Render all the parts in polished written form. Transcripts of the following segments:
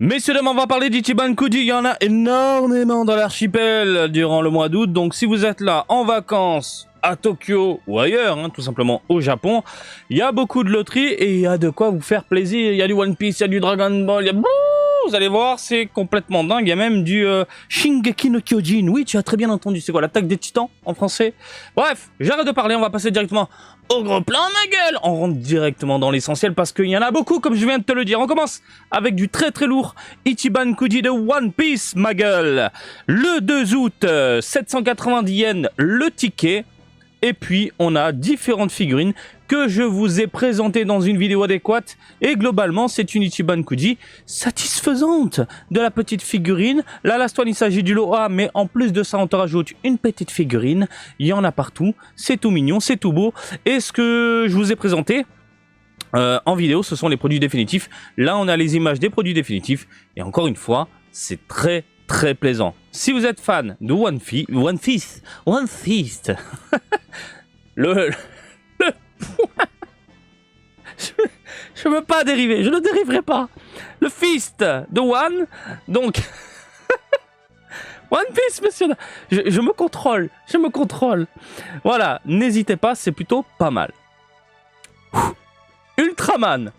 Messieurs, dames, on va parler d'Ichiban Kuji. Il y en a énormément dans l'archipel durant le mois d'août. Donc, si vous êtes là en vacances à Tokyo ou ailleurs, tout simplement au Japon, il y a beaucoup de loteries et il y a de quoi vous faire plaisir. Il y a du One Piece, il y a du Dragon Ball, il y a... Vous allez voir, c'est complètement dingue. Il y a même du Shingeki no Kyojin. Oui, tu as très bien entendu. C'est quoi, l'attaque des titans en français? Bref, j'arrête de parler. On va passer directement au gros plan, ma gueule. On rentre directement dans l'essentiel parce qu'il y en a beaucoup, comme je viens de te le dire. On commence avec du très très lourd Ichiban Kuji de One Piece, ma gueule. Le 2 août, 790 yens le ticket. Et puis, on a différentes figurines que je vous ai présentées dans une vidéo adéquate. Et globalement, c'est une Ichiban Kuji satisfaisante de la petite figurine. Là, last one, il s'agit du lot A, mais en plus de ça, on te rajoute une petite figurine. Il y en a partout. C'est tout mignon, c'est tout beau. Et ce que je vous ai présenté en vidéo, ce sont les produits définitifs. Là, on a les images des produits définitifs. Et encore une fois, c'est très plaisant. Si vous êtes fan de One Fist, le je veux pas dériver, je ne dériverai pas. Le Fist de One, donc One Piece, monsieur. Je me contrôle, Voilà, n'hésitez pas, c'est plutôt pas mal. Ultraman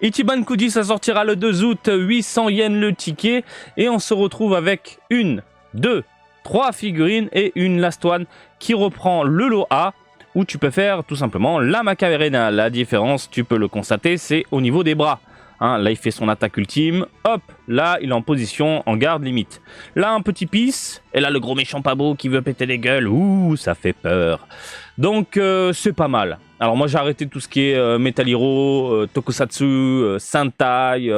Ichiban Kuji, ça sortira le 2 août, 800 yens le ticket. Et on se retrouve avec 1, 2, 3 figurines et une last one qui reprend le lot A, où tu peux faire tout simplement la Macaverena. La différence, tu peux le constater, c'est au niveau des bras. Là, il fait son attaque ultime. Hop, là, il est en position en garde limite. Là, un petit pisse. Et là, le gros méchant pas beau qui veut péter les gueules. Ouh, ça fait peur. Donc, c'est pas mal. Alors, moi, j'ai arrêté tout ce qui est Metal Hero, Tokusatsu, Sentai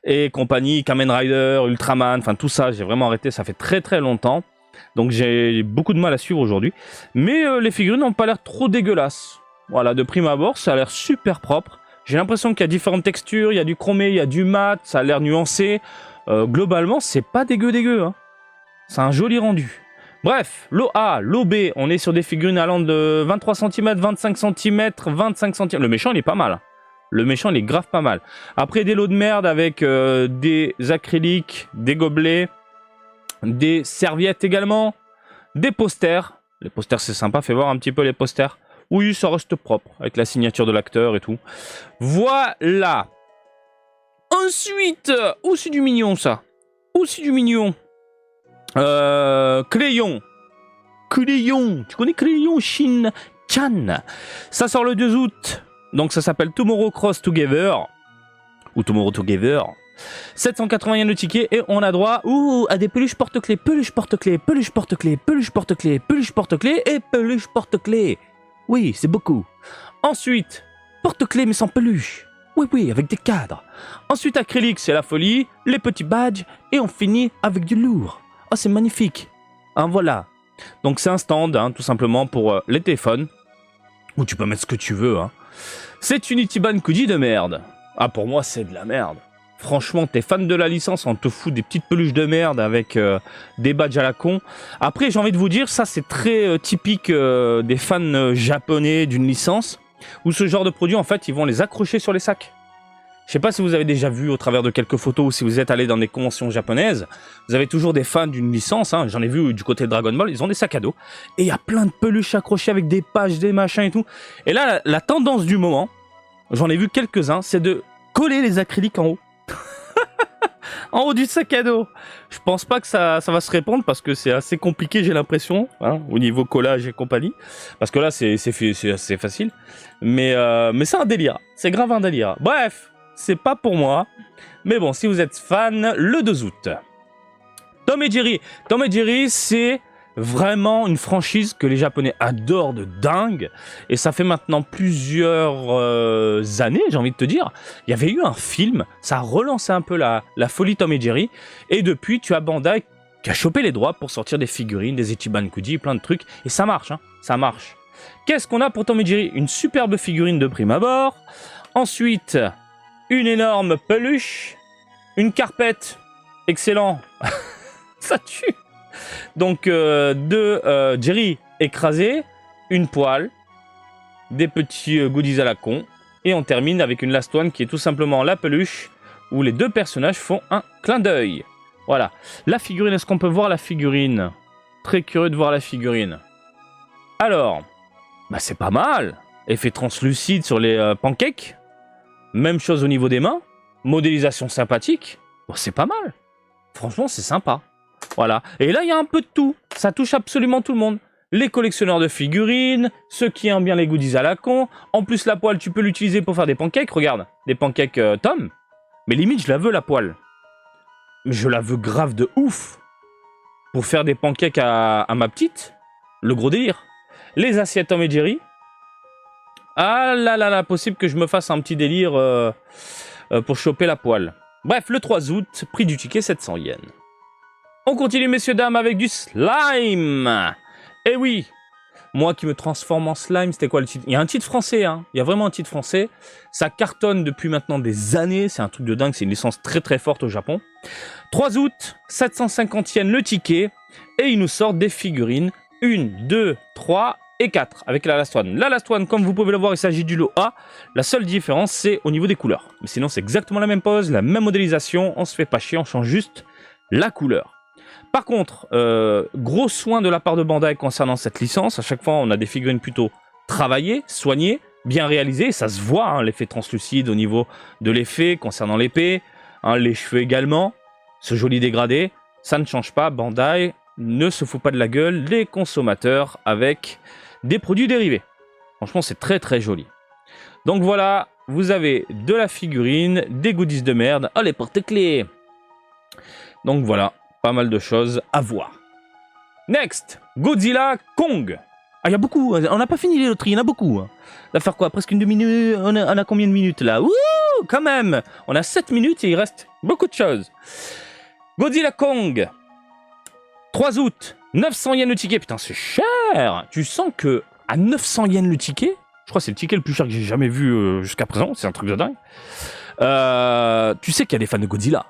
et compagnie, Kamen Rider, Ultraman. Enfin, tout ça, j'ai vraiment arrêté. Ça fait très longtemps. Donc, j'ai beaucoup de mal à suivre aujourd'hui. Mais les figurines n'ont pas l'air trop dégueulasses. Voilà, de prime abord, ça a l'air super propre. J'ai l'impression qu'il y a différentes textures, il y a du chromé, il y a du mat, ça a l'air nuancé. Globalement, c'est pas dégueu. C'est un joli rendu. Bref, lot A, lot B, on est sur des figurines allant de 23 cm, 25 cm, 25 cm. Le méchant, il est pas mal. Le méchant, il est grave pas mal. Après, des lots de merde avec des acryliques, des gobelets, des serviettes également, des posters. Les posters, c'est sympa, fais voir un petit peu les posters. Oui, ça reste propre, avec la signature de l'acteur et tout. Voilà. Ensuite, aussi du mignon, ça. Aussi du mignon. Crayon. Tu connais Crayon Shin-chan. Ça sort le 2 août. Donc ça s'appelle Tomorrow Cross Together. Ou Tomorrow Together. 780 yens le ticket et on a droit à des peluches porte-clés. Peluches porte-clés et peluches porte-clés. Oui, c'est beaucoup. Ensuite, porte-clés mais sans peluche. Oui, avec des cadres. Ensuite, acrylique, c'est la folie. Les petits badges. Et on finit avec du lourd. Oh, c'est magnifique. Voilà. Donc, c'est un stand, tout simplement, pour les téléphones. Où tu peux mettre ce que tu veux. C'est une Ichiban Kuji de merde. Pour moi, c'est de la merde. Franchement, t'es fan de la licence, on te fout des petites peluches de merde avec des badges à la con. Après, j'ai envie de vous dire, ça c'est très typique des fans japonais d'une licence, où ce genre de produits, en fait, ils vont les accrocher sur les sacs. Je sais pas si vous avez déjà vu au travers de quelques photos ou si vous êtes allé dans des conventions japonaises, vous avez toujours des fans d'une licence, j'en ai vu du côté de Dragon Ball, ils ont des sacs à dos, et il y a plein de peluches accrochées avec des pages, des machins et tout. Et là, la tendance du moment, j'en ai vu quelques-uns, c'est de coller les acryliques en haut. En haut du sac à dos. Je pense pas que ça va se répandre parce que c'est assez compliqué, j'ai l'impression, au niveau collage et compagnie. Parce que là, c'est assez facile. Mais c'est un délire. C'est grave un délire. Bref, c'est pas pour moi. Mais bon, si vous êtes fan, le 2 août. Tom et Jerry. Tom et Jerry, c'est vraiment une franchise que les Japonais adorent de dingue. Et ça fait maintenant plusieurs années, j'ai envie de te dire. Il y avait eu un film, ça a relancé un peu la folie Tom et Jerry. Et depuis, tu as Bandai qui a chopé les droits pour sortir des figurines, des Ichiban Kuji, plein de trucs. Et ça marche, ça marche. Qu'est-ce qu'on a pour Tom et Jerry? Une superbe figurine de prime abord. Ensuite, une énorme peluche. Une carpette. Excellent. Ça tue. Donc, Jerry écrasé, une poêle, des petits goodies à la con, et on termine avec une last one qui est tout simplement la peluche où les deux personnages font un clin d'œil. Voilà. La figurine, est-ce qu'on peut voir la figurine? Très curieux de voir la figurine. Alors, bah c'est pas mal. Effet translucide sur les pancakes. Même chose au niveau des mains. Modélisation sympathique. Bon, c'est pas mal. Franchement, c'est sympa. Voilà. Et là, il y a un peu de tout. Ça touche absolument tout le monde. Les collectionneurs de figurines, ceux qui aiment bien les goodies à la con. En plus, la poêle, tu peux l'utiliser pour faire des pancakes. Regarde, des pancakes Tom. Mais limite, je la veux, la poêle. Mais je la veux grave de ouf. Pour faire des pancakes à ma petite. Le gros délire. Les assiettes Tom et Jerry. Ah là là là, possible que je me fasse un petit délire pour choper la poêle. Bref, le 3 août, prix du ticket 700 yens. On continue, messieurs, dames, avec du slime. Eh oui, moi qui me transforme en slime, c'était quoi le titre? Il y a un titre français, hein. Il y a vraiment un titre français. Ça cartonne depuis maintenant des années. C'est un truc de dingue, c'est une licence très très forte au Japon. 3 août, 750 yens le ticket. Et ils nous sortent des figurines. 1, 2, 3 et 4 avec la Last One. La Last One, comme vous pouvez le voir, il s'agit du lot A. La seule différence, c'est au niveau des couleurs. Mais sinon, c'est exactement la même pose, la même modélisation. On se fait pas chier, on change juste la couleur. Par contre, gros soin de la part de Bandai concernant cette licence. À chaque fois, on a des figurines plutôt travaillées, soignées, bien réalisées. Ça se voit, hein, l'effet translucide au niveau de l'effet concernant l'épée. Hein, les cheveux également. Ce joli dégradé. Ça ne change pas. Bandai ne se fout pas de la gueule des consommateurs avec des produits dérivés. Franchement, c'est très très joli. Donc voilà, vous avez de la figurine, des goodies de merde. Oh, les porte-clés! Donc voilà, pas mal de choses à voir. Next, Godzilla Kong. Ah, il y a beaucoup, on n'a pas fini les loteries, il y en a beaucoup. On va faire quoi? Presque une demi-minute? On a combien de minutes là? Ouh, quand même! On a 7 minutes et il reste beaucoup de choses. Godzilla Kong. 3 août, 900 yens le ticket. Putain, c'est cher. Tu sens que à 900 yens le ticket, je crois que c'est le ticket le plus cher que j'ai jamais vu jusqu'à présent. C'est un truc de dingue. Tu sais qu'il y a des fans de Godzilla.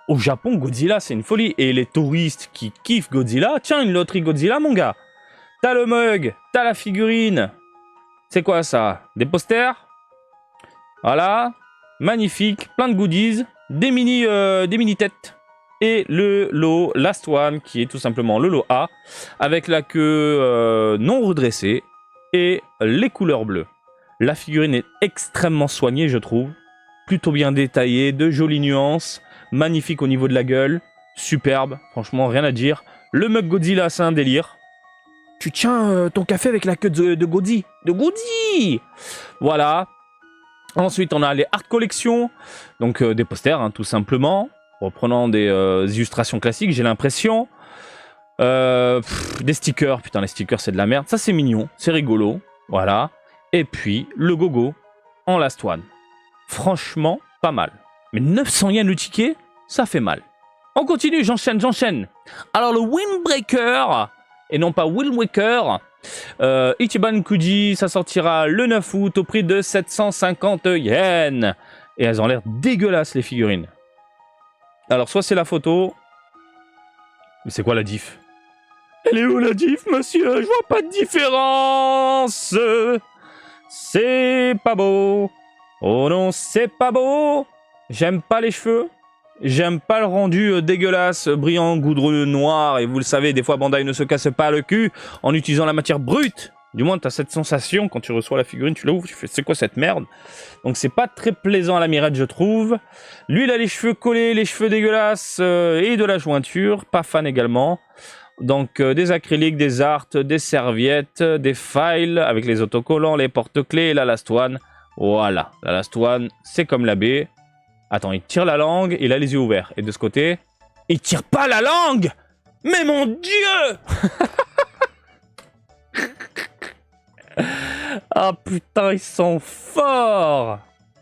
Au Japon, Godzilla, c'est une folie. Et les touristes qui kiffent Godzilla, tiens, une loterie Godzilla, mon gars. T'as le mug, t'as la figurine. C'est quoi ça? Des posters? Voilà. Magnifique. Plein de goodies. Des mini têtes. Et le lot Last One, qui est tout simplement le lot A, avec la queue non redressée et les couleurs bleues. La figurine est extrêmement soignée, je trouve. Plutôt bien détaillée, de jolies nuances, magnifique au niveau de la gueule, superbe, franchement, rien à dire. Le mug Godzilla, c'est un délire. Tu tiens ton café avec la queue de Godzi. De Godzi! Voilà. Ensuite, on a les Art Collection, donc des posters, hein, tout simplement. Reprenant des illustrations classiques, j'ai l'impression. Des stickers. Putain, les stickers, c'est de la merde. Ça, c'est mignon. C'est rigolo. Voilà. Et puis, le gogo en Last One. Franchement, pas mal. Mais 900 yens le ticket, ça fait mal. On continue, j'enchaîne. Alors, le Windbreaker, et non pas Wind Waker, Ichiban Kuji, ça sortira le 9 août au prix de 750 yens. Et elles ont l'air dégueulasses, les figurines. Alors, soit c'est la photo... Mais c'est quoi la diff? Elle est où la diff, monsieur? Je vois pas de différence. C'est pas beau. Oh non, c'est pas beau. J'aime pas les cheveux. J'aime pas le rendu dégueulasse, brillant, goudreux, noir. Et vous le savez, des fois, Bandai ne se casse pas le cul en utilisant la matière brute. Du moins, tu as cette sensation quand tu reçois la figurine, tu l'ouvres, tu fais c'est quoi cette merde? Donc c'est pas très plaisant à la mirette, je trouve. Lui, il a les cheveux collés, les cheveux dégueulasses et de la jointure. Pas fan également. Donc des acryliques, des arts, des serviettes, des files avec les autocollants, les porte-clés et la Last One. Voilà, la Last One, c'est comme la B. Attends, il tire la langue, il a les yeux ouverts. Et de ce côté, il tire pas la langue! Mais mon Dieu! Ah putain, ils sont forts!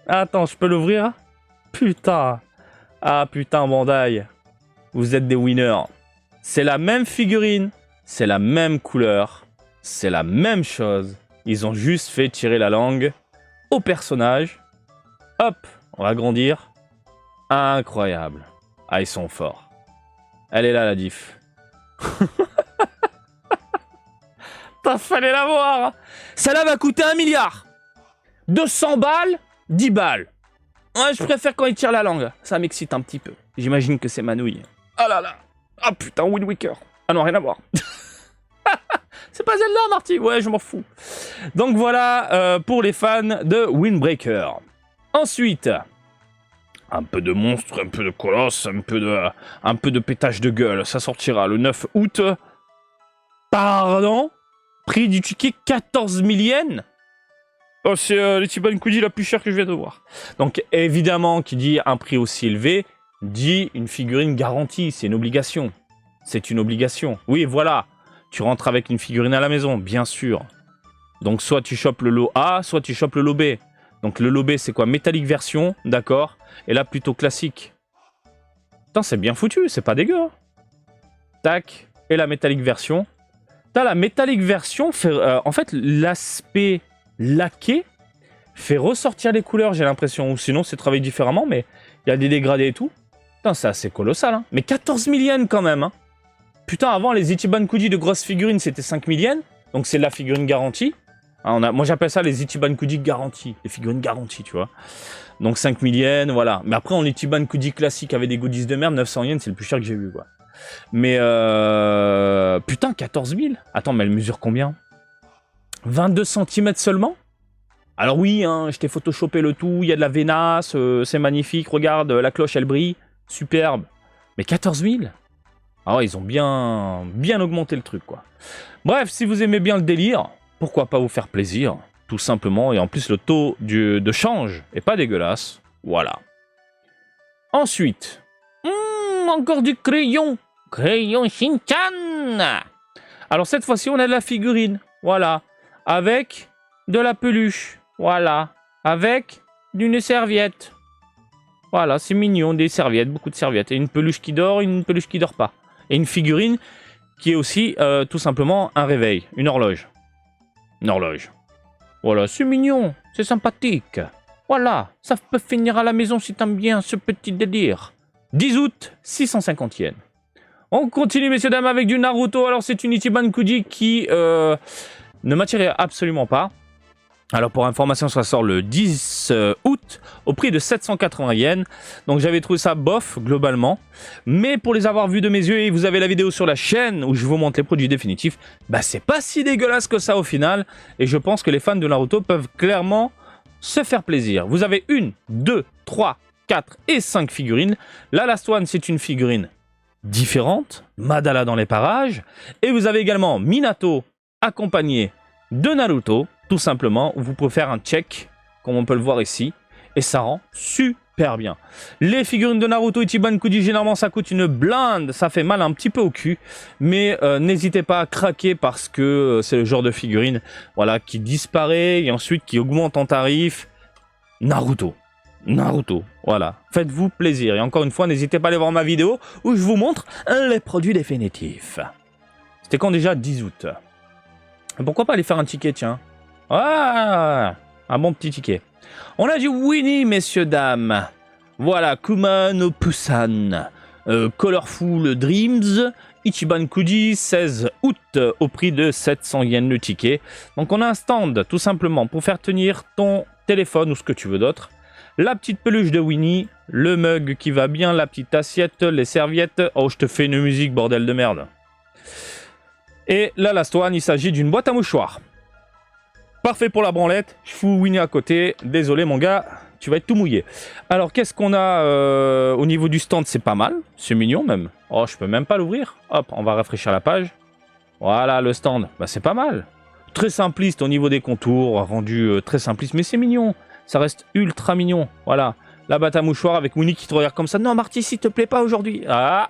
Attends, je peux l'ouvrir? Putain! Ah putain, Bandai! Vous êtes des winners! C'est la même figurine, c'est la même couleur, c'est la même chose. Ils ont juste fait tirer la langue au personnage. Hop, on va agrandir. Incroyable. Ah, ils sont forts. Elle est là, la diff. T'as fallait la voir. Celle-là va coûter 1 milliard. 200 balles, 10 balles. Ouais, je préfère quand il tire la langue. Ça m'excite un petit peu. J'imagine que c'est Manouille. Ah là là. Ah putain, Wind Waker. Ah non, rien à voir. C'est pas Zelda, Marty. Ouais, je m'en fous. Donc voilà pour les fans de Windbreaker. Ensuite, un peu de monstre, un peu de colosse, un peu de pétage de gueule. Ça sortira le 9 août. Pardon? Prix du ticket 14 000 yens. Oh, c'est l'Ichiban Kuji la plus chère que je viens de voir. Donc évidemment, qui dit un prix aussi élevé, dit une figurine garantie. C'est une obligation. C'est une obligation. Oui, voilà. Tu rentres avec une figurine à la maison, bien sûr. Donc soit tu chopes le lot A, soit tu chopes le lot B. Donc le lot B, c'est quoi? Métallique version, d'accord. Et là, plutôt classique. Putain, c'est bien foutu, c'est pas dégueu. Hein. Tac. Et la métallique version. T'as la métallique version, en fait, l'aspect laqué fait ressortir les couleurs, j'ai l'impression. Ou sinon, c'est travaillé différemment, mais il y a des dégradés et tout. Putain, c'est assez colossal. Hein. Mais 14 000 yens quand même, hein. Putain, avant, les Ichiban Kuji de grosses figurines, c'était 5 000 yens. Donc, c'est de la figurine garantie. Hein, moi, j'appelle ça les Ichiban Kuji garantie. Les figurines garanties, tu vois. Donc, 5 000 yens, voilà. Mais après, en Ichiban Kuji classique avec des goodies de merde, 900 yens, c'est le plus cher que j'ai vu, quoi. Mais, putain, 14 000. Attends, mais elle mesure combien? 22 cm seulement? Alors oui, hein, je t'ai photoshopé le tout. Il y a de la vénasse, c'est magnifique. Regarde, la cloche, elle brille. Superbe. Mais 14 000? Ah ouais, ils ont bien augmenté le truc, quoi. Bref, si vous aimez bien le délire, pourquoi pas vous faire plaisir, tout simplement. Et en plus, le taux de change est pas dégueulasse. Voilà. Ensuite, encore du crayon. Crayon Shin-chan. Alors cette fois-ci, on a de la figurine. Voilà. Avec de la peluche. Voilà. Avec d'une serviette. Voilà, c'est mignon. Des serviettes, beaucoup de serviettes. Et une peluche qui dort, une peluche qui dort pas. Et une figurine qui est aussi tout simplement un réveil, une horloge. Une horloge. Voilà, c'est mignon, c'est sympathique. Voilà, ça peut finir à la maison si t'aimes bien ce petit délire. 10 août, 650 yens. On continue, messieurs, dames, avec du Naruto. Alors, c'est une Ichiban Kuji qui ne m'attirait absolument pas. Alors pour information, ça sort le 10 août au prix de 780 yens. Donc j'avais trouvé ça bof globalement. Mais pour les avoir vus de mes yeux, et vous avez la vidéo sur la chaîne où je vous montre les produits définitifs, bah c'est pas si dégueulasse que ça au final. Et je pense que les fans de Naruto peuvent clairement se faire plaisir. Vous avez 1, 2, 3, 4 et 5 figurines. La Last One, c'est une figurine différente. Madara dans les parages. Et vous avez également Minato accompagné de Naruto. Tout simplement, vous pouvez faire un check, comme on peut le voir ici, et ça rend super bien. Les figurines de Naruto Ichiban Kuji, généralement ça coûte une blinde, ça fait mal un petit peu au cul, mais n'hésitez pas à craquer parce que c'est le genre de figurine voilà, qui disparaît et ensuite qui augmente en tarif. Naruto, voilà, faites-vous plaisir. Et encore une fois, n'hésitez pas à aller voir ma vidéo où je vous montre les produits définitifs. C'était quand déjà? 10 août. Pourquoi pas aller faire un ticket, tiens. Ah, un bon petit ticket. On a du Winnie, messieurs, dames. Voilà, Kuma no Pusan. Colorful Dreams. Ichiban Kuji, 16 août, au prix de 700 yens le ticket. Donc on a un stand, tout simplement, pour faire tenir ton téléphone ou ce que tu veux d'autre. La petite peluche de Winnie, le mug qui va bien, la petite assiette, les serviettes. Oh, je te fais une musique, bordel de merde. Et la Last One, il s'agit d'une boîte à mouchoirs. Parfait pour la branlette, je fous Winnie à côté. Désolé mon gars, tu vas être tout mouillé. Alors qu'est-ce qu'on a au niveau du stand? C'est pas mal, c'est mignon même. Oh, je peux même pas l'ouvrir. Hop, on va rafraîchir la page. Voilà le stand, bah c'est pas mal. Très simpliste au niveau des contours, rendu très simpliste, mais c'est mignon. Ça reste ultra mignon, voilà. La boîte à mouchoirs avec Winnie qui te regarde comme ça. Non Marty, s'il te plaît pas aujourd'hui. Ah.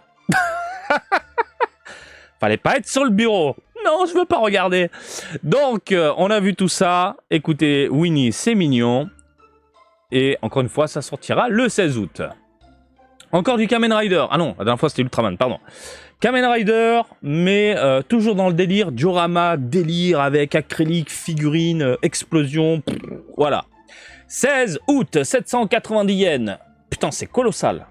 Fallait pas être sur le bureau. Non, je veux pas regarder. Donc, on a vu tout ça. Écoutez, Winnie, c'est mignon. Et encore une fois, ça sortira le 16 août. Encore du Kamen Rider. Ah non, la dernière fois, c'était Ultraman, pardon. Kamen Rider, mais toujours dans le délire. Diorama, délire avec acrylique, figurine, explosion. Pff, voilà. 16 août, 790 yens. Putain, c'est colossal.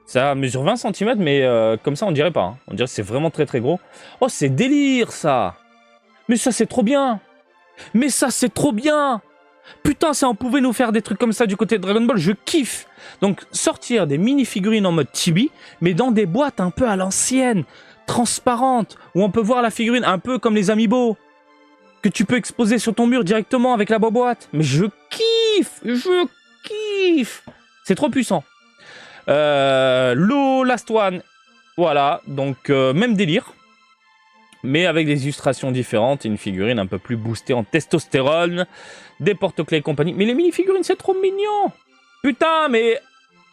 Ça mesure 20 cm, mais comme ça, on dirait pas. Hein. On dirait que c'est vraiment très très gros. Oh, c'est délire, ça. Mais ça, c'est trop bien. Mais ça, c'est trop bien. Putain, si on pouvait nous faire des trucs comme ça du côté de Dragon Ball, je kiffe. Donc, sortir des mini-figurines en mode chibi, mais dans des boîtes un peu à l'ancienne, transparentes, où on peut voir la figurine un peu comme les Amiibo, que tu peux exposer sur ton mur directement avec la boîte. Mais je kiffe. C'est trop puissant. Lo Last One, voilà, donc même délire. Mais avec des illustrations différentes et une figurine un peu plus boostée en testostérone, des porte-clés et compagnie. Mais les mini-figurines, c'est trop mignon. Putain, mais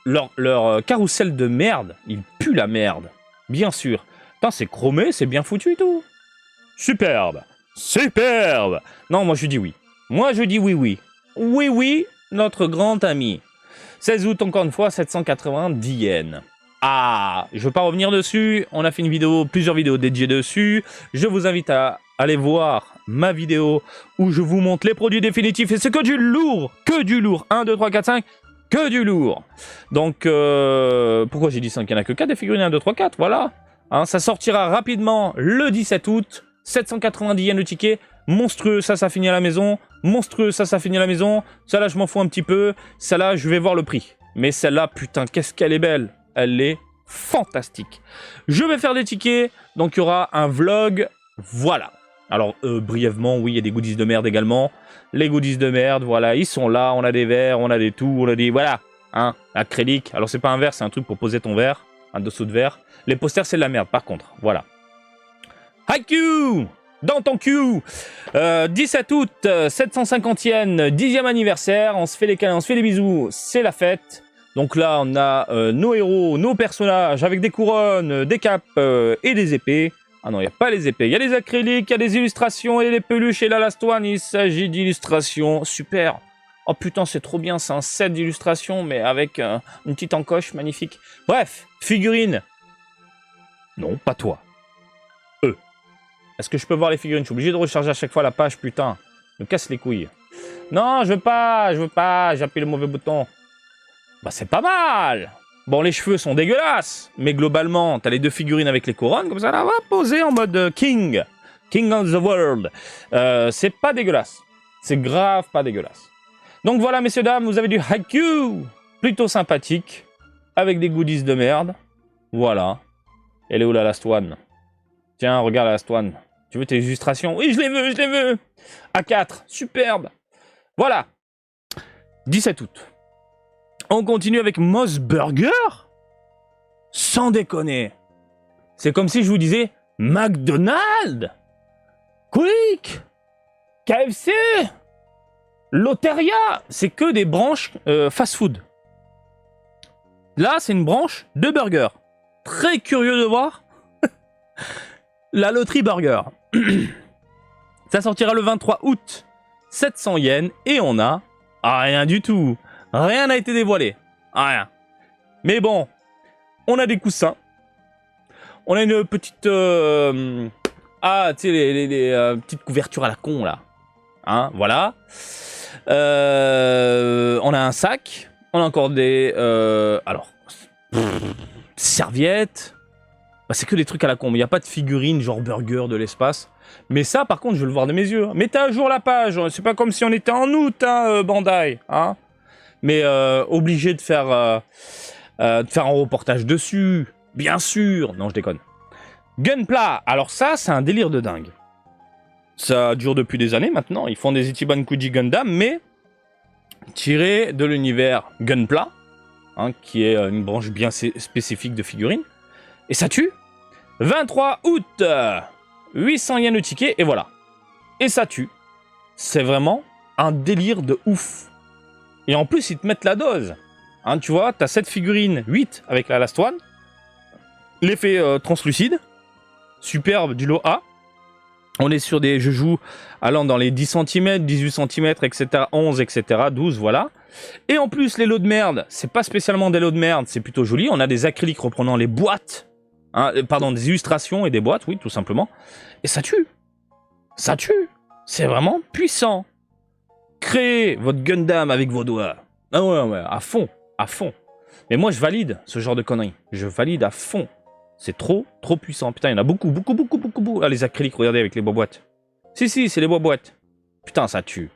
leur carrousel de merde, il pue la merde. Bien sûr. Putain, c'est chromé, c'est bien foutu et tout. Superbe. Non, moi je dis oui. Oui, notre grand ami. 16 août, encore une fois, 790 yens. Ah, je ne veux pas revenir dessus. On a fait plusieurs vidéos dédiées dessus. Je vous invite à aller voir ma vidéo où je vous montre les produits définitifs. Et c'est que du lourd. 1, 2, 3, 4, 5. Que du lourd. Donc, pourquoi j'ai dit 5? Il n'y en a que 4 des figurines. 1, 2, 3, 4. Voilà. Hein, ça sortira rapidement le 17 août. 790 yens le ticket. Monstrueux, ça finit à la maison. Monstrueux, ça finit à la maison. Celle-là, je m'en fous un petit peu. Celle-là, je vais voir le prix. Mais celle-là, putain, qu'est-ce qu'elle est belle. Elle est fantastique. Je vais faire des tickets, donc il y aura un vlog, voilà. Alors, brièvement, oui, il y a des goodies de merde également. Les goodies de merde, voilà, ils sont là, on a des verres, on a des tout, on a des... Voilà, hein, acrylique. Alors, c'est pas un verre, c'est un truc pour poser ton verre, un dessous de verre. Les posters, c'est de la merde, par contre, voilà. Haikyuu dans ton cul 17 août, 750 yens, 10e anniversaire, on se fait les câlins, on se fait les bisous, c'est la fête. Donc là, on a nos héros, nos personnages avec des couronnes, des capes et des épées. Ah non, il n'y a pas les épées. Il y a les acryliques, il y a des illustrations et les peluches. Et la Last One, il s'agit d'illustrations. Super. Oh putain, c'est trop bien. C'est un set d'illustrations, mais avec une petite encoche magnifique. Bref, figurines. Non, pas toi. Eux. Est-ce que je peux voir les figurines? Je suis obligé de recharger à chaque fois la page, putain. Me casse les couilles. Non, je veux pas. J'ai appuyé le mauvais bouton. Bah c'est pas mal. Bon, les cheveux sont dégueulasses, mais globalement, t'as les deux figurines avec les couronnes, comme ça, là, va poser en mode King of the World. C'est pas dégueulasse. C'est grave pas dégueulasse. Donc voilà, messieurs, dames, vous avez du Haikyuu, plutôt sympathique, avec des goodies de merde. Voilà. Elle est où la Last One? Tiens, regarde la Last One. Tu veux tes illustrations? Oui, je les veux. A4, superbe. Voilà. 17 août. On continue avec Moss Burger? Sans déconner. C'est comme si je vous disais McDonald's, Quick, KFC, Lotteria. C'est que des branches fast-food. Là, c'est une branche de burger. Très curieux de voir. La loterie burger. Ça sortira le 23 août. 700 yens. Et on a rien du tout. Rien n'a été dévoilé. Rien. Mais bon, on a des coussins. On a une petite... tu sais, les petites couvertures à la con, là. Hein, voilà. On a un sac. On a encore des... serviettes. Bah, c'est que des trucs à la con. Il n'y a pas de figurines genre burger de l'espace. Mais ça, par contre, je veux le voir de mes yeux. Mettez à jour la page. C'est pas comme si on était en août, hein, Bandai. Hein. Mais obligé de faire un reportage dessus, bien sûr. Non, je déconne. Gunpla, alors ça, c'est un délire de dingue. Ça dure depuis des années maintenant. Ils font des Ichiban Kuji Gundam, mais tiré de l'univers Gunpla, hein, qui est une branche bien spécifique de figurines. Et ça tue. 23 août, 800 yens le ticket, et voilà. Et ça tue. C'est vraiment un délire de ouf. Et en plus, ils te mettent la dose. Hein, tu vois, tu as cette figurine 8 avec la Last One. L'effet translucide. Superbe du lot A. On est sur des joujoux allant dans les 10 cm, 18 cm, etc. 11, etc. 12, voilà. Et en plus, les lots de merde, c'est pas spécialement des lots de merde, c'est plutôt joli. On a des acryliques reprenant les boîtes. Hein, pardon, des illustrations et des boîtes, oui, tout simplement. Et ça tue. Ça tue. C'est vraiment puissant. Créez votre Gundam avec vos doigts. Ah ouais, à fond, à fond. Mais moi, je valide ce genre de conneries. Je valide à fond. C'est trop puissant. Putain, il y en a beaucoup. Ah, les acryliques, regardez, avec les boîtes. Si, c'est les boîtes. Putain, ça tue.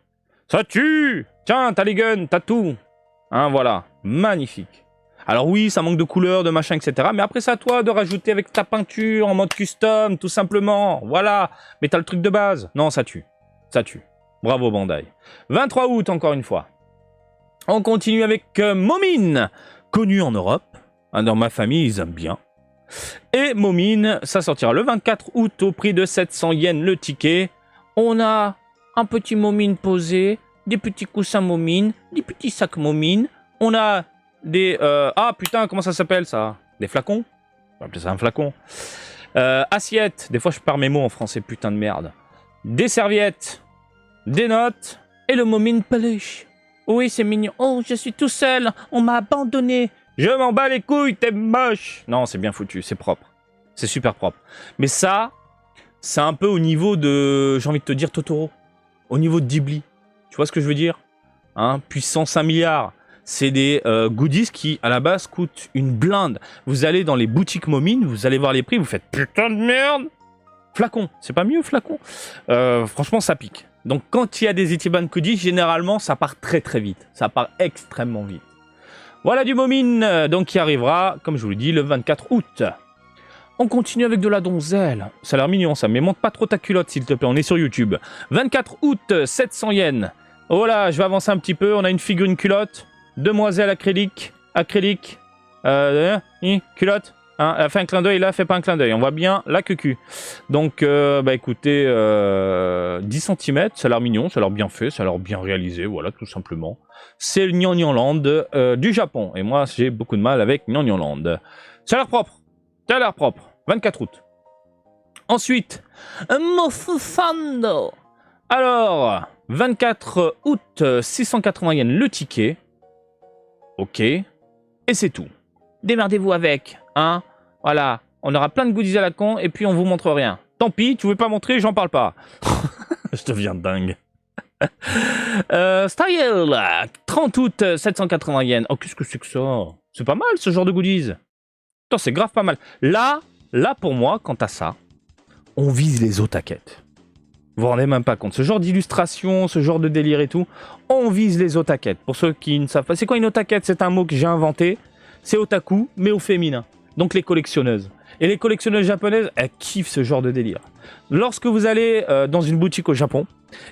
Ça tue. Tiens, t'as les guns, t'as tout. Hein, voilà, magnifique. Alors oui, ça manque de couleurs, de machin, etc. Mais après, c'est à toi de rajouter avec ta peinture en mode custom, tout simplement. Voilà, mais t'as le truc de base. Non, ça tue. Ça tue. Bravo Bandai. 23 août, encore une fois. On continue avec Momine, connu en Europe. Dans ma famille, ils aiment bien. Et Momine, ça sortira le 24 août au prix de 700 yens le ticket. On a un petit Momine posé, des petits coussins Momine, des petits sacs Momine. On a des... Ah putain, comment ça s'appelle ça? Des flacons? On va appeler ça un flacon. Assiettes, des fois je perds mes mots en français, putain de merde. Des serviettes, des notes et le Momine peluche. Oui, c'est mignon. Oh, je suis tout seul, on m'a abandonné. Je m'en bats les couilles, t'es moche. Non, c'est bien foutu, c'est propre. C'est super propre. Mais ça, c'est un peu au niveau de, j'ai envie de te dire, Totoro. Au niveau de Ghibli. Tu vois ce que je veux dire? Hein, puissance 1 milliard. C'est des goodies qui, à la base, coûtent une blinde. Vous allez dans les boutiques Momine, vous allez voir les prix, vous faites putain de merde. Flacon, c'est pas mieux, flacon. Franchement, ça pique. Donc, quand il y a des Ichiban goodies, généralement, ça part très très vite. Ça part extrêmement vite. Voilà du Momine, donc qui arrivera, comme je vous l'ai dit, le 24 août. On continue avec de la donzelle. Ça a l'air mignon ça, mais monte pas trop ta culotte s'il te plaît, on est sur YouTube. 24 août, 700 yens. Oh là, je vais avancer un petit peu, on a une figurine culotte. Demoiselle acrylique, culotte. Hein, elle a fait un clin d'œil, là, elle fait pas un clin d'œil. On voit bien la queue. Donc, bah écoutez, 10 cm, ça a l'air mignon, ça a l'air bien fait, ça a l'air bien réalisé, voilà, tout simplement. C'est le Nyonyonland du Japon. Et moi, j'ai beaucoup de mal avec Nyonyonland. Ça a l'air propre. Ça a l'air propre. 24 août. Ensuite, Mofufando. Alors, 24 août, 680 yens le ticket. Ok. Et c'est tout. Démerdez-vous avec. Hein, voilà. On aura plein de goodies à la con et puis on vous montre rien. Tant pis, tu veux pas montrer, j'en parle pas. Je deviens dingue. Style, 30 août, 780 yens. Oh, qu'est-ce que c'est que ça? C'est pas mal ce genre de goodies. Attends, c'est grave pas mal. Là pour moi, quant à ça, on vise les otakettes. Vous vous rendez même pas compte. Ce genre d'illustration, ce genre de délire et tout, on vise les otakettes. Pour ceux qui ne savent pas, c'est quoi une otakette? C'est un mot que j'ai inventé. C'est otaku, mais au féminin. Donc les collectionneuses. Et les collectionneuses japonaises, elles kiffent ce genre de délire. Lorsque vous allez dans une boutique au Japon,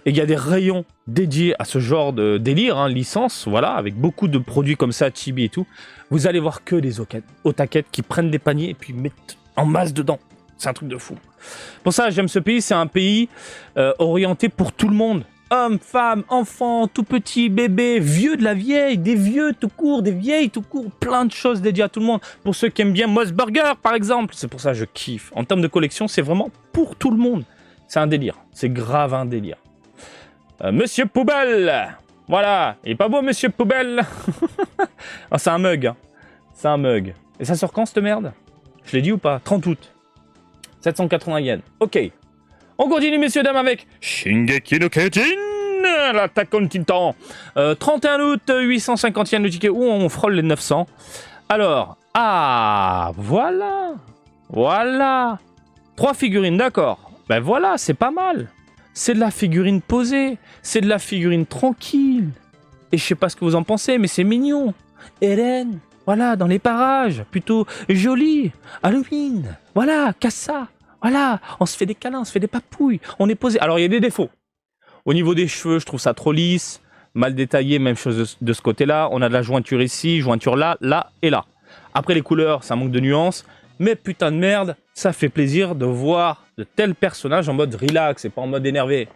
et il y a des rayons dédiés à ce genre de délire, hein, licence, voilà, avec beaucoup de produits comme ça, chibi et tout, vous allez voir que des otakettes qui prennent des paniers et puis mettent en masse dedans. C'est un truc de fou. Pour ça, j'aime ce pays, c'est un pays orienté pour tout le monde. Hommes, femmes, enfants, tout petits, bébés, vieux de la vieille, des vieux tout court, des vieilles tout court, plein de choses dédiées à tout le monde. Pour ceux qui aiment bien Moss Burger, par exemple, c'est pour ça que je kiffe. En termes de collection, c'est vraiment pour tout le monde. C'est un délire, c'est grave un délire. Monsieur Poubelle, voilà, il est pas beau Monsieur Poubelle. Oh, c'est un mug, hein. C'est un mug. Et ça sort quand cette merde? Je l'ai dit ou pas? 30 août. 780 yens. Ok. On continue, messieurs, dames, avec Shingeki no Kyojin, l'attaque en Titan. 31 août, 850 yens le ticket. Ouh, on frôle les 900. Alors, ah, voilà. Voilà. 3 figurines, d'accord. Ben voilà, c'est pas mal. C'est de la figurine posée. C'est de la figurine tranquille. Et je sais pas ce que vous en pensez, mais c'est mignon. Eren, voilà, dans les parages, plutôt joli. Halloween, voilà, Kassa. Voilà, on se fait des câlins, on se fait des papouilles, on est posé. Alors, il y a des défauts. Au niveau des cheveux, je trouve ça trop lisse, mal détaillé, même chose de ce côté-là. On a de la jointure ici, jointure là, là et là. Après, les couleurs, ça manque de nuances. Mais putain de merde, ça fait plaisir de voir de tels personnages en mode relax et pas en mode énervé.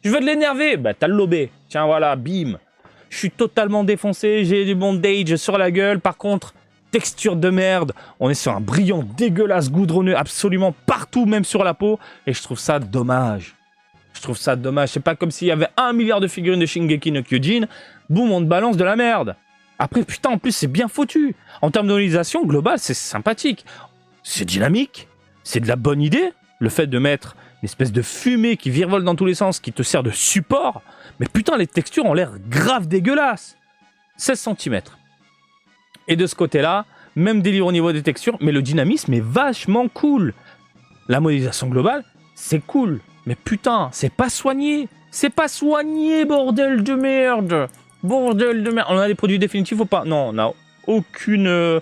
Je veux de l'énerver? Bah, t'as le lobé. Tiens, voilà, bim. Je suis totalement défoncé, j'ai du bondage sur la gueule. Par contre, texture de merde. On est sur un brillant dégueulasse goudronneux absolument partout, même sur la peau. Et je trouve ça dommage. Je trouve ça dommage. C'est pas comme s'il y avait 1 milliard de figurines de Shingeki no Kyojin. Boum, on te balance de la merde. Après, putain, en plus, c'est bien foutu. En termes d'organisation globale, c'est sympathique. C'est dynamique. C'est de la bonne idée. Le fait de mettre une espèce de fumée qui virevole dans tous les sens, qui te sert de support. Mais putain, les textures ont l'air grave dégueulasses. 16 cm. Et de ce côté-là, même délire au niveau des textures, mais le dynamisme est vachement cool. La modélisation globale, c'est cool. Mais putain, c'est pas soigné. C'est pas soigné, bordel de merde. Bordel de merde. On a des produits définitifs ou pas? Non, on n'a aucune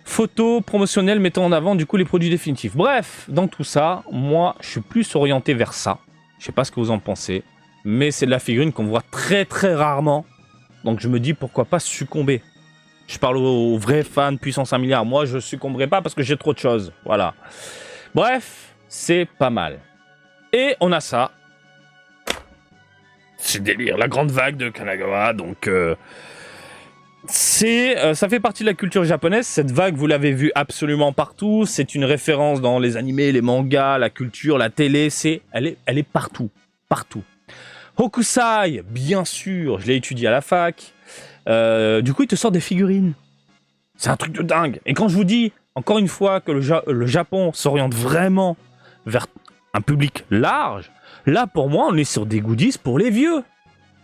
photo promotionnelle mettant en avant du coup les produits définitifs. Bref, dans tout ça, moi, je suis plus orienté vers ça. Je sais pas ce que vous en pensez, mais c'est de la figurine qu'on voit très très rarement. Donc je me dis pourquoi pas succomber. Je parle aux vrais fans puissance 1 milliard. Moi, je succomberai pas parce que j'ai trop de choses. Voilà. Bref, c'est pas mal. Et on a ça. C'est délire, la grande vague de Kanagawa. Donc, ça fait partie de la culture japonaise. Cette vague, vous l'avez vu absolument partout. C'est une référence dans les animés, les mangas, la culture, la télé. Elle est partout. Partout. Hokusai, bien sûr, je l'ai étudié à la fac. Du coup, il te sort des figurines. C'est un truc de dingue. Et quand je vous dis, encore une fois, que le Japon s'oriente vraiment vers un public large, là, pour moi, on est sur des goodies pour les vieux.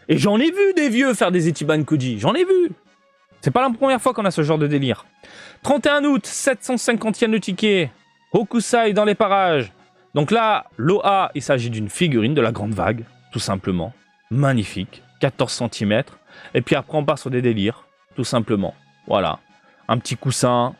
Et j'en ai vu des vieux faire des Ichiban Koji. J'en ai vu. C'est pas la première fois qu'on a ce genre de délire. 31 août, 750 yens le ticket. Hokusai dans les parages. Donc là, l'OA, il s'agit d'une figurine de la grande vague, tout simplement. Magnifique. 14 cm. Et puis après, on part sur des délires, tout simplement. Voilà. Un petit coussin.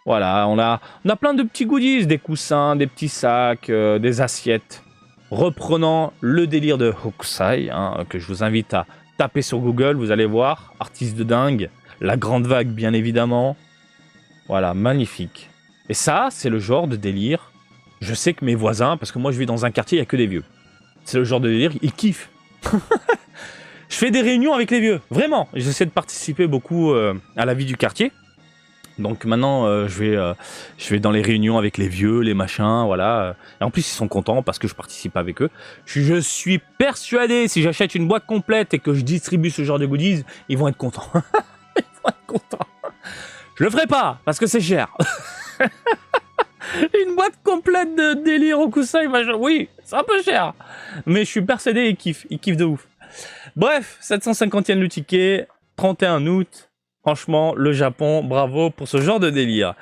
Voilà, on a plein de petits goodies. Des coussins, des petits sacs, des assiettes. Reprenant le délire de Hokusai, que je vous invite à taper sur Google, vous allez voir. Artiste de dingue. La grande vague, bien évidemment. Voilà, magnifique. Et ça, c'est le genre de délire. Je sais que mes voisins, parce que moi je vis dans un quartier, il n'y a que des vieux. C'est le genre de délire, ils kiffent. Je fais des réunions avec les vieux, vraiment. J'essaie de participer beaucoup à la vie du quartier. Donc maintenant, je vais dans les réunions avec les vieux, les machins, voilà. Et en plus, ils sont contents parce que je participe avec eux. Je suis persuadé, si j'achète une boîte complète et que je distribue ce genre de goodies, ils vont être contents. Ils vont être contents. Je le ferai pas, parce que c'est cher. Une boîte complète de délire Hokusai, oui, c'est un peu cher. Mais je suis persuadé, ils kiffent de ouf. Bref, 750 yens le ticket, 31 août. Franchement, le Japon, bravo pour ce genre de délire.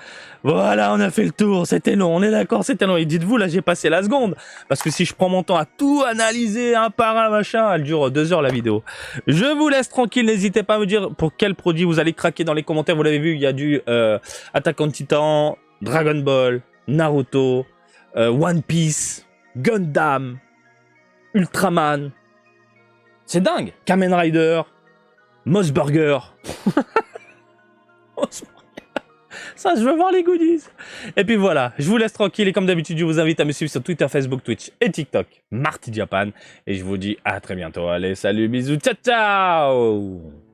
Voilà, on a fait le tour, c'était long, on est d'accord, c'était long. Et dites-vous, là, j'ai passé la seconde. Parce que si je prends mon temps à tout analyser un par un, machin, elle dure 2 heures la vidéo. Je vous laisse tranquille, n'hésitez pas à me dire pour quel produit vous allez craquer dans les commentaires. Vous l'avez vu, il y a du Attack on Titan, Dragon Ball, Naruto, One Piece, Gundam, Ultraman. C'est dingue. Kamen Rider, Moss Burger. Ça, je veux voir les goodies. Et puis voilà, je vous laisse tranquille. Et comme d'habitude, je vous invite à me suivre sur Twitter, Facebook, Twitch et TikTok. Marty Japan. Et je vous dis à très bientôt. Allez, salut, bisous, ciao, ciao.